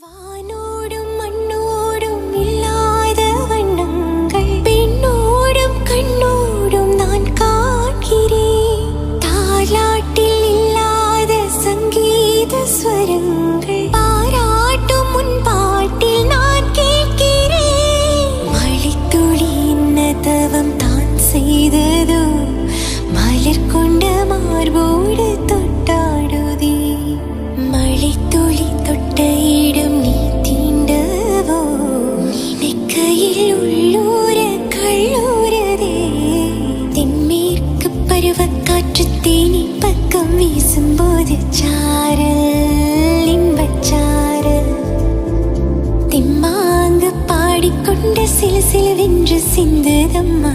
வானோடும் மண்ணோடும் இல்லாத வண்ணங்கள் பெண்ணோடும் கண்ணோடும் நான் காண்கிறேன். தாலாட்டில் இல்லாத சங்கீத ஸ்வரங்கள் பாராட்டும் முன் பாட்டில் நான் கேட்கிறேன். மழைத்துளி என்ன தவம் தான் செய்ததோ மலர் கொண்ட மார்போடு தொட்டாடுதே. மழைத்துளி தொட்ட இடம் நீ தீண்டவோ நினைக்கையில் உள்ளூர கள்ளூரதே. தென்மேற்கு பருவக்காற்று தேனி பக்கம் வீசும்போது சாரல் இன்பச்சாரல் திம்மாங்கு பாடிக்கொண்ட சில சிலவென்று சிந்துதம்மா